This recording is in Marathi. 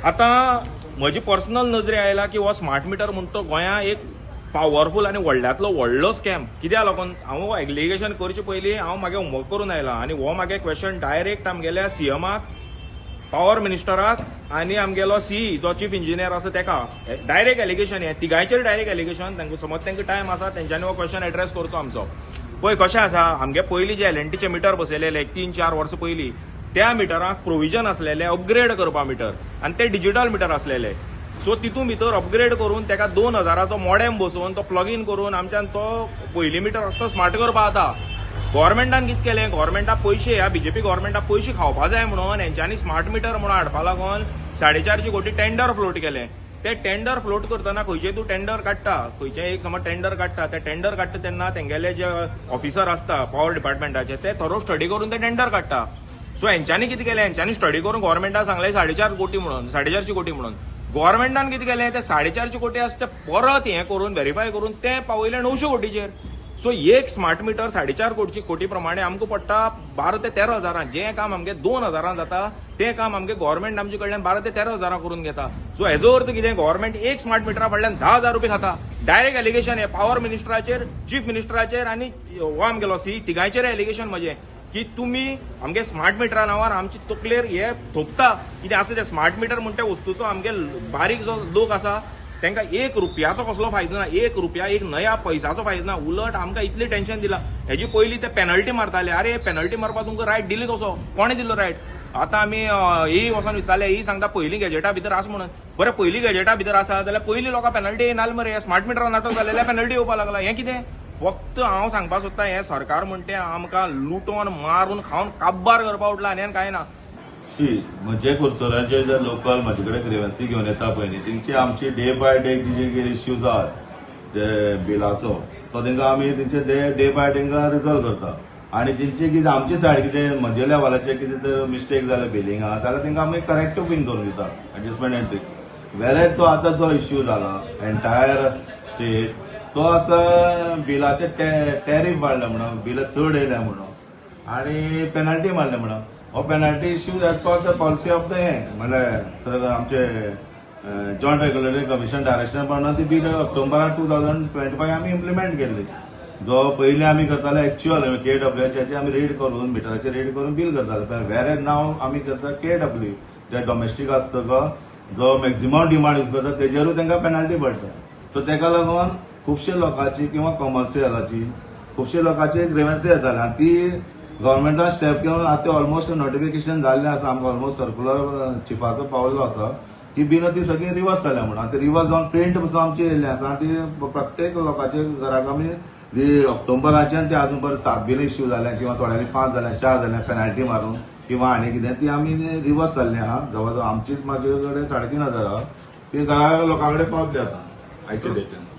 आता म्हजी पर्सनल नजरे आयला की हो स्मार्ट मिटर म्हणटा तो गोंयांत एक पॉवरफुल आनी व्हडल्यांतलो व्हडलो स्कॅम. कित्याक लागून हांव एग्लिगेशन करचे पयलीं हांव मागे होमवर्क करून आयला आनी हो मागे क्वेश्चन डायरेक्ट आमगेल्या सीएमाक, पॉवर मिनिस्टराक आनी आमगेलो सीई जो चीफ इंजिनियर आसा तेका डायरेक्ट एलिगेशन हे तिगांयचेर डायरेक्ट एलिगेशन. तांकां समज तांकां टायम आसा तेंच्यांनी हो क्वेश्चन एड्रेस करचो आमचो. पळय कशें आसा, आमगे पयलीं जे एलएनटीचे मिटर बसयलेले एक 3-4 वर्सां पयलीं त्या मिटराक प्रोविजन आसलेले अपग्रेड करपा मिटर आनी ते डिजिटल मिटर आसलेले. सो तितून भितर अपग्रेड करून तेका 2000चो मॉडेम बसोवन तो प्लग इन करून आमच्यान तो पयली मिटर आसता स्मार्ट करपा जाता. गव्हर्मेंटान कितें केलें, गव्हर्मेंटाक पयशे ह्या बीजेपी गव्हर्मेंटाक पयशे खावपा जाय म्हणून हेंच्यांनी स्मार्ट मिटर म्हणून हाडपा लागून 4.5 कोटी टेंडर फ्लोट केलें. ते टेंडर फ्लोट करतना खंयचें तूं टेंडर काडटा, खंयचें एक समज टेंडर काडटा, ते टेंडर काडटा तेन्ना तेंगेले जे ऑफिसर आसता पॉवर डिपार्टमेंटाचे ते थरो स्टडी करून ते टेंडर काडटा. सो हेंच्यांनी कितें केलें, हेंच्यांनी स्टडी करून गव्हर्मेंटाक सांगलें 4.5 कोटी म्हणून, 4.5 कोटी म्हणून. गव्हर्मेंटान कितें केलें, ते 4.5 कोटी आसा ते परत हें करून व्हेरीफाय करून ते पावयले 900 कोटीचेर. सो एक स्मार्ट मिटर 4.5 कोटी प्रमाणे आमकां पडटा 12 ते 13 हजारां. जें काम आमगे 2000 जाता तें काम आमगे गव्हर्मेंट आमचे कडल्यान 12 ते 13 हजारां करून घेता. सो हेजो अर्थ कितें, गव्हर्मेंट एक स्मार्ट मिटरा फाटल्यान 10,000 रुपये खाता. डायरेक्ट एलिगेशन हे पॉवर मिनिस्टराचेर, चीफ मिनिस्टराचेर आनी हो आमगेलो सी तिगांयचेर एलिगेशन म्हजें की तुमी आमगे स्मार्ट मिटरा नांवार आमची तकलेर हे थोपता. कितें आसा ते स्मार्ट मिटर म्हणटा वस्तूचो आमगे बारीक जो लोक आसा तांकां 1 रुपयाचो कसलो फायदो ना, 1 रुपया एक नया पैसाचो फायदो ना. उलट आमकां इतली टेन्शन दिलां. हेजी पयलीं ते पेनल्टी मारताले, अरे पेनल्टी मारपाक तुमकां रायट दिली कसो, कोणे दिलो रायट. आतां आमी ही वचोन विचारले, ही सांगता पयलीं गॅजेटा भितर आसा म्हणून. बरें पयलीं गॅजेटा भितर आसा जाल्यार पयलीं लोकां पेनल्टी येनाल मरे, स्मार्ट मिटरा नाटक जालेल्या पेनल्टी येवपाक लागला. हें कितें? फक्त हांव सांगपाक सोदतां हें सरकार म्हणटा आमकां लुटोन मारून खावन काब्बार करपा उठला आनी कांय ना. म्हजे कुरचोरांचे जे लोकल म्हजे कडेन ग्रेवन्सी घेवन येता पळय न्ही, तेंची आमची डे बाय डे जे इश्यूज आहात ते बिलाचो तो तांकां आमी तेंचे डे बाय तांकां रिजॉल्व करता. आनी तेंचे कितें आमचे सायड कितें म्हजे लेवलाचे कितें तर मिस्टेक जाले बिलिंगां जाल्यार तांकां आमी करेक्टीव बीन करून दिता, एडजस्टमेंट एंट्री. वेरेज तो आतां जो इश्यू जाला एंटायर स्टेट तो आसा बिलाचे टॅरीफ वाडले म्हणून, बिलां चड येयल्या म्हणून आनी पेनल्टी मारले म्हणून. हो penalty issue as per the policy of the हें म्हणल्यार सर आमचे जॉयंट रेग्युलेटरी कमिशन डायरेक्शन प्रमाणे ती बील ऑक्टोबर 2025 आमी इम्प्लिमेंट केल्ली. जो पयलीं आमी करताले एक्च्युअल KWHचे आमी रीड करून मिटराचे रीड करून बील करताले. वेरेज नाव आमी करता KW जे डोमेस्टीक आसता जो मॅक्झिमम डिमांड यूज करता तेजेरूच तांकां पेनल्टी पडटा. सो तेका लागून खुबशे लोकांची किंवा कमर्शियलाची खुबशे लोकांची ग्रेवन्सी येताली आनी ती गव्हर्मेंटान स्टेप घेवन आतां ऑलमोस्ट नोटिफिकेशन जाल्लें आसा. आमकां ऑलमोस्ट सर्क्युलर चिफाचो पावल्लो आसा की बिलां ती सगळी रिवर्स जाल्या म्हणून. आतां रिवर्स जावन प्रिंट पसून आमची येयल्ली आसा आनी ती प्रत्येक लोकांच्या घराक आमी जी ऑक्टोबराच्यान ते आजून पर्यंत 7 बिलां इश्यू जाल्या किंवा थोड्यांनी 5 जाल्या 4 जाल्या पेनल्टी मारून किंवा आनी कितें ती आमी रिवर्स जाल्ली आहा. जवळ जवळ आमचीच म्हाजे कडेन 3,500 आहा ती घरा लोकां कडेन पावतली आतां आयचे डेटीन.